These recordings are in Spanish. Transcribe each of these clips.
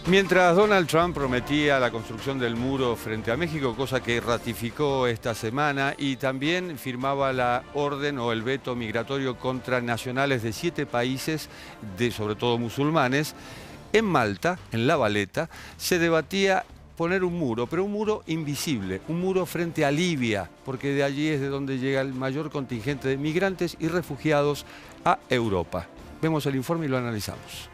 Mientras Donald Trump prometía la construcción del muro frente a México, cosa que ratificó esta semana, y también firmaba la orden o el veto migratorio contra nacionales de 7 países, sobre todo musulmanes, en Malta, en La Valeta, se debatía poner un muro, pero un muro invisible, un muro frente a Libia, porque de allí es de donde llega el mayor contingente de migrantes y refugiados a Europa. Vemos el informe y lo analizamos.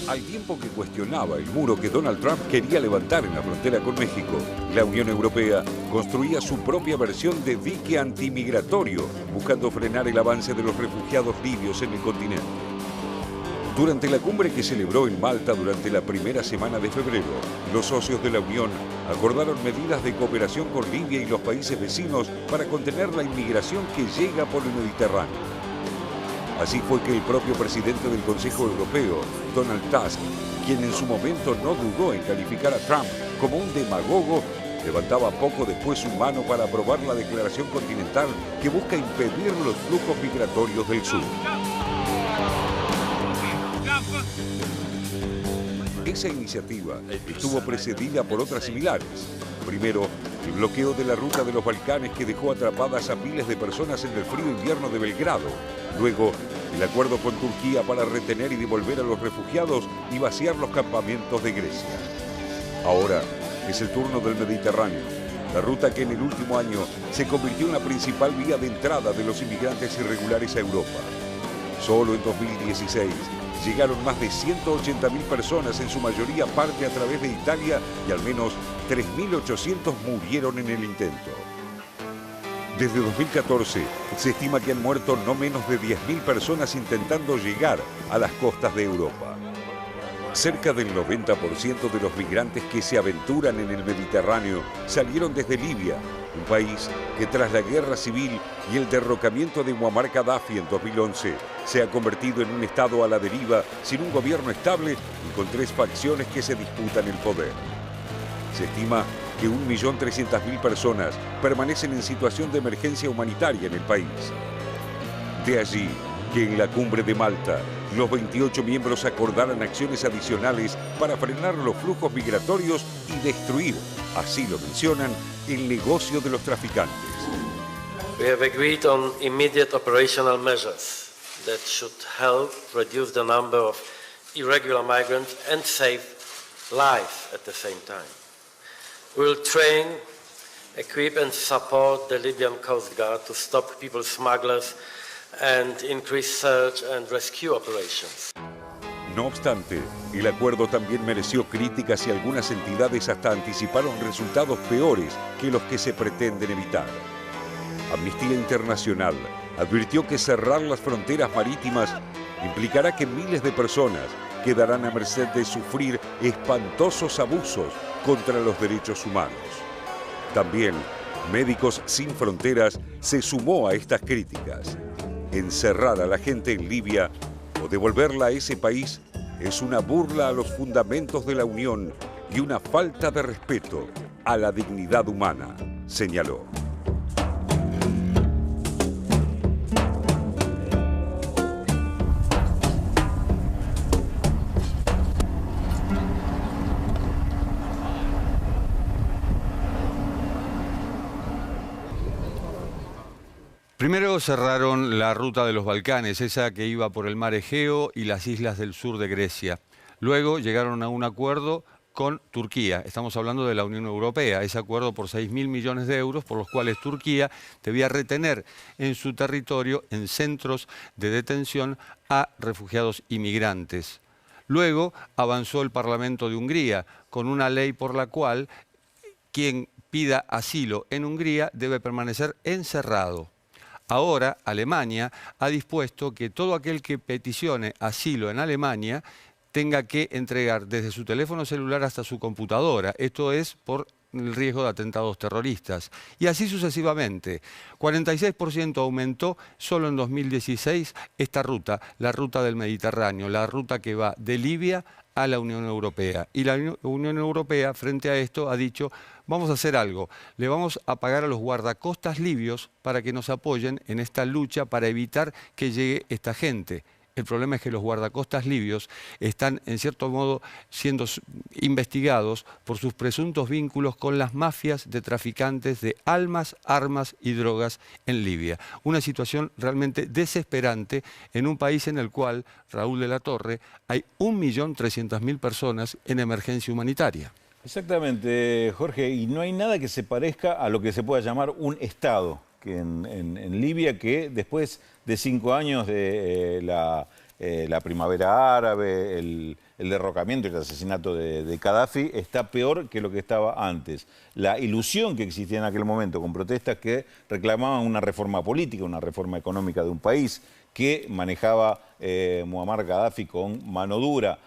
Al tiempo que cuestionaba el muro que Donald Trump quería levantar en la frontera con México, la Unión Europea construía su propia versión de dique antimigratorio, buscando frenar el avance de los refugiados libios en el continente. Durante la cumbre que celebró en Malta durante la primera semana de febrero, los socios de la Unión acordaron medidas de cooperación con Libia y los países vecinos para contener la inmigración que llega por el Mediterráneo. Así fue que el propio presidente del Consejo Europeo, Donald Tusk, quien en su momento no dudó en calificar a Trump como un demagogo, levantaba poco después su mano para aprobar la declaración continental que busca impedir los flujos migratorios del sur. Esa iniciativa estuvo precedida por otras similares. Primero, el bloqueo de la ruta de los Balcanes que dejó atrapadas a miles de personas en el frío invierno de Belgrado. Luego, el acuerdo con Turquía para retener y devolver a los refugiados y vaciar los campamentos de Grecia. Ahora es el turno del Mediterráneo, la ruta que en el último año se convirtió en la principal vía de entrada de los inmigrantes irregulares a Europa. Solo en 2016 llegaron más de 180.000 personas, en su mayoría parte a través de Italia, y al menos 3.800 murieron en el intento. Desde 2014 se estima que han muerto no menos de 10.000 personas intentando llegar a las costas de Europa. Cerca del 90% de los migrantes que se aventuran en el Mediterráneo salieron desde Libia, un país que tras la guerra civil y el derrocamiento de Muammar Gaddafi en 2011 se ha convertido en un estado a la deriva, sin un gobierno estable y con 3 facciones que se disputan el poder. Se estima que 1.300.000 personas permanecen en situación de emergencia humanitaria en el país. De allí que en la cumbre de Malta los 28 miembros acordaran acciones adicionales para frenar los flujos migratorios y destruir, así lo mencionan, el negocio de los traficantes. We have agreed on immediate operational measures that should help reduce the number of irregular migrants and save lives at the same time. We will train, equip and support the Libyan Coast Guard to stop people smugglers and increase search and rescue operations. No obstante, el acuerdo también mereció críticas y algunas entidades hasta anticiparon resultados peores que los que se pretenden evitar. Amnistía Internacional advirtió que cerrar las fronteras marítimas implicará que miles de personas quedarán a merced de sufrir espantosos abusos contra los derechos humanos. También, Médicos Sin Fronteras se sumó a estas críticas. Encerrar a la gente en Libia o devolverla a ese país es una burla a los fundamentos de la Unión y una falta de respeto a la dignidad humana, señaló. Primero cerraron la ruta de los Balcanes, esa que iba por el mar Egeo y las islas del sur de Grecia. Luego llegaron a un acuerdo con Turquía. Estamos hablando de la Unión Europea, ese acuerdo por 6.000 millones de euros, por los cuales Turquía debía retener en su territorio, en centros de detención, a refugiados inmigrantes. Luego avanzó el Parlamento de Hungría con una ley por la cual quien pida asilo en Hungría debe permanecer encerrado. Ahora, Alemania ha dispuesto que todo aquel que peticione asilo en Alemania tenga que entregar desde su teléfono celular hasta su computadora. Esto es por el riesgo de atentados terroristas. Y así sucesivamente. 46% aumentó solo en 2016 esta ruta, la ruta del Mediterráneo, la ruta que va de Libia a la Unión Europea. Y la Unión Europea, frente a esto, ha dicho, vamos a hacer algo, le vamos a pagar a los guardacostas libios para que nos apoyen en esta lucha para evitar que llegue esta gente. El problema es que los guardacostas libios están, en cierto modo, siendo investigados por sus presuntos vínculos con las mafias de traficantes de almas, armas y drogas en Libia. Una situación realmente desesperante en un país en el cual, Raúl de la Torre, hay 1.300.000 personas en emergencia humanitaria. Exactamente, Jorge, y no hay nada que se parezca a lo que se pueda llamar un Estado que en Libia, que después de 5 años de la primavera árabe, el derrocamiento y el asesinato de Gaddafi, está peor que lo que estaba antes. La ilusión que existía en aquel momento con protestas que reclamaban una reforma política, una reforma económica de un país que manejaba Muammar Gaddafi con mano dura,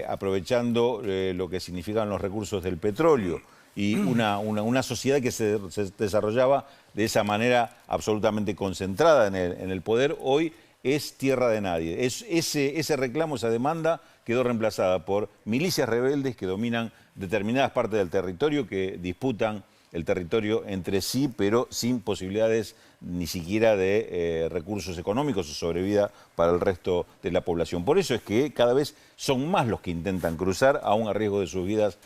aprovechando lo que significaban los recursos del petróleo y una sociedad que se desarrollaba de esa manera absolutamente concentrada en el poder, hoy es tierra de nadie. Ese reclamo, esa demanda quedó reemplazada por milicias rebeldes que dominan determinadas partes del territorio, que disputan el territorio entre sí, pero sin posibilidades ni siquiera de recursos económicos o sobrevida para el resto de la población. Por eso es que cada vez son más los que intentan cruzar, aún a riesgo de sus vidas,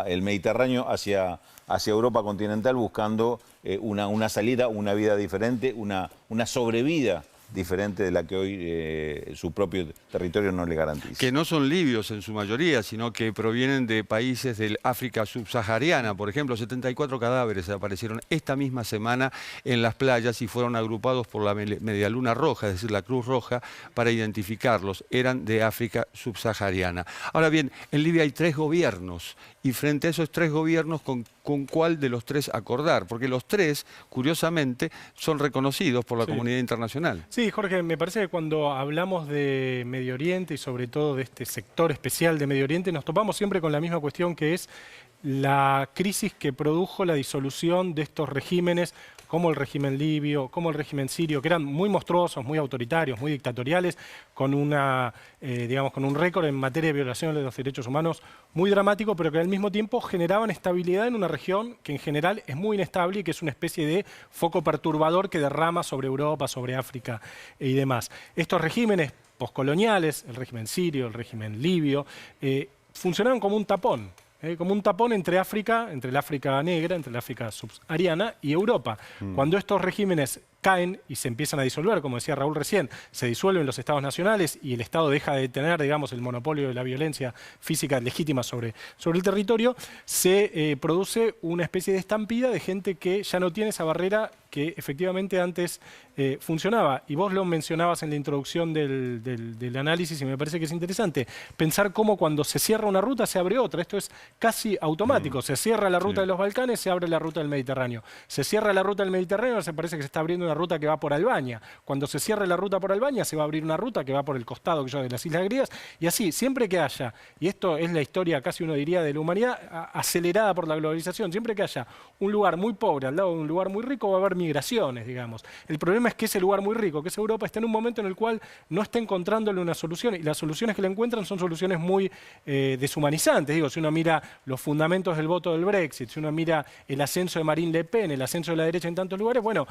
el Mediterráneo hacia Europa continental, buscando una salida, una vida diferente, una sobrevida diferente de la que hoy su propio territorio no le garantiza. Que no son libios en su mayoría, sino que provienen de países del África subsahariana. Por ejemplo, 74 cadáveres aparecieron esta misma semana en las playas y fueron agrupados por la Medialuna Roja, es decir, la Cruz Roja, para identificarlos. Eran de África subsahariana. Ahora bien, en Libia hay 3 gobiernos y frente a esos 3 gobiernos, ¿con cuál de los 3 acordar? Porque los 3, curiosamente, son reconocidos por la comunidad internacional. Sí, Jorge, me parece que cuando hablamos de Medio Oriente y sobre todo de este sector especial de Medio Oriente, nos topamos siempre con la misma cuestión, que es la crisis que produjo la disolución de estos regímenes, como el régimen libio, como el régimen sirio, que eran muy monstruosos, muy autoritarios, muy dictatoriales, con con un récord en materia de violación de los derechos humanos muy dramático, pero que al mismo tiempo generaban estabilidad en una región que en general es muy inestable y que es una especie de foco perturbador que derrama sobre Europa, sobre África y demás. Estos regímenes postcoloniales, el régimen sirio, el régimen libio, funcionaron como un tapón. Como un tapón entre África, entre el África negra, entre la África subsahariana y Europa. Cuando estos regímenes caen y se empiezan a disolver, como decía Raúl recién, se disuelven los estados nacionales y el Estado deja de tener, digamos, el monopolio de la violencia física legítima sobre el territorio, se produce una especie de estampida de gente que ya no tiene esa barrera que efectivamente antes funcionaba. Y vos lo mencionabas en la introducción del análisis y me parece que es interesante pensar cómo cuando se cierra una ruta se abre otra. Esto es casi automático. Se cierra la ruta de los Balcanes, se abre la ruta del Mediterráneo. Se cierra la ruta del Mediterráneo, se parece que se está abriendo una ruta que va por Albania. Cuando se cierre la ruta por Albania, se va a abrir una ruta que va por el costado de las Islas Griegas. Y así, siempre que haya, y esto es la historia casi uno diría de la humanidad, acelerada por la globalización, siempre que haya un lugar muy pobre al lado de un lugar muy rico, va a haber migraciones, digamos. El problema es que ese lugar muy rico, que es Europa, está en un momento en el cual no está encontrándole una solución, y las soluciones que le encuentran son soluciones muy deshumanizantes. Digo, si uno mira los fundamentos del voto del Brexit, si uno mira el ascenso de Marine Le Pen, el ascenso de la derecha en tantos lugares, bueno,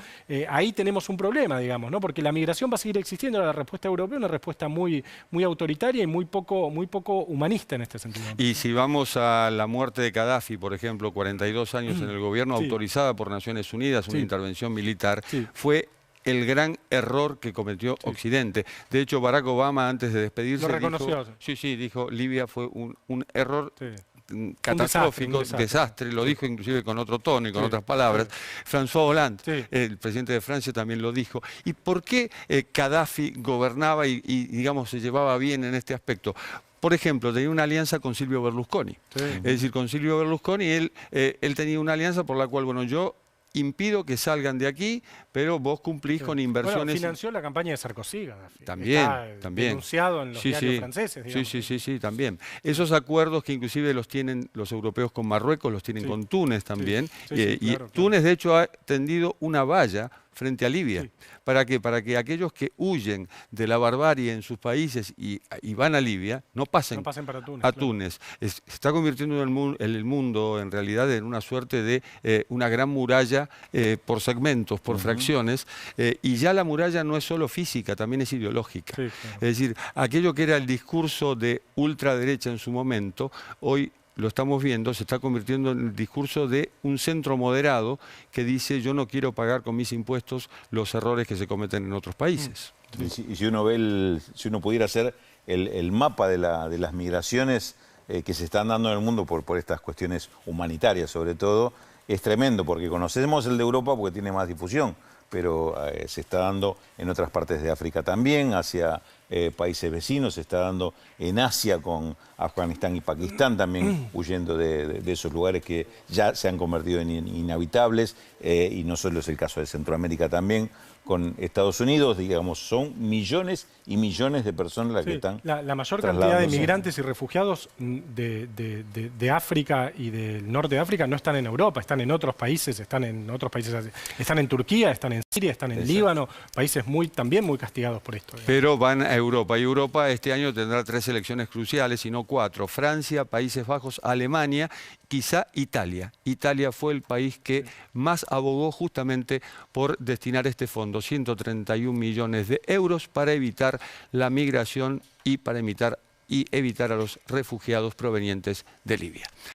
ahí tenemos un problema, digamos, ¿no? Porque la migración va a seguir existiendo. La respuesta europea es una respuesta muy autoritaria y muy poco humanista en este sentido. Y si vamos a la muerte de Gaddafi, por ejemplo, 42 años en el gobierno, autorizada por Naciones Unidas, una intervención militar, fue el gran error que cometió Occidente. De hecho, Barack Obama, antes de despedirse, lo reconoció. dijo, Libia fue un error catastrófico, un desastre, lo dijo inclusive con otro tono y con otras palabras. François Hollande, el presidente de Francia, también lo dijo. ¿Y por qué Gaddafi gobernaba y, digamos, se llevaba bien en este aspecto? Por ejemplo, tenía una alianza con Silvio Berlusconi. Es decir, con Silvio Berlusconi él tenía una alianza por la cual, bueno, yo impido que salgan de aquí, pero vos cumplís con inversiones. Bueno, financió la campaña de Sarkozy, Gaddafi. También, Está también. denunciado en los diarios franceses, digamos. Sí, también. Esos acuerdos que inclusive los tienen los europeos con Marruecos, los tienen con Túnez también. Y claro. Túnez, de hecho, ha tendido una valla frente a Libia. Sí. ¿Para qué? Para que aquellos que huyen de la barbarie en sus países y van a Libia no pasen para Túnez, a Túnez. Se está convirtiendo el mundo en realidad en una suerte de una gran muralla por segmentos, por fracciones, y ya la muralla no es solo física, también es ideológica. Sí, claro. Es decir, aquello que era el discurso de ultraderecha en su momento, hoy lo estamos viendo, se está convirtiendo en el discurso de un centro moderado que dice yo no quiero pagar con mis impuestos los errores que se cometen en otros países. Y si uno ve si uno pudiera hacer el mapa de las migraciones que se están dando en el mundo por estas cuestiones humanitarias sobre todo, es tremendo, porque conocemos el de Europa porque tiene más difusión, pero se está dando en otras partes de África también, hacia países vecinos, se está dando en Asia con Afganistán y Pakistán también, huyendo de esos lugares que ya se han convertido en inhabitables, y no solo es el caso de Centroamérica también, con Estados Unidos, digamos, son millones y millones de personas las que están la mayor cantidad de migrantes y refugiados de África y del norte de África no están en Europa, están en otros países, están en Turquía, están en Siria, están en Líbano, países también muy castigados por esto. Pero van a Europa, y Europa este año tendrá 3 elecciones cruciales, y no 4. Francia, Países Bajos, Alemania, quizá Italia. Italia fue el país que más abogó justamente por destinar este fondo, 131 millones de euros, para evitar la migración y para evitar a los refugiados provenientes de Libia.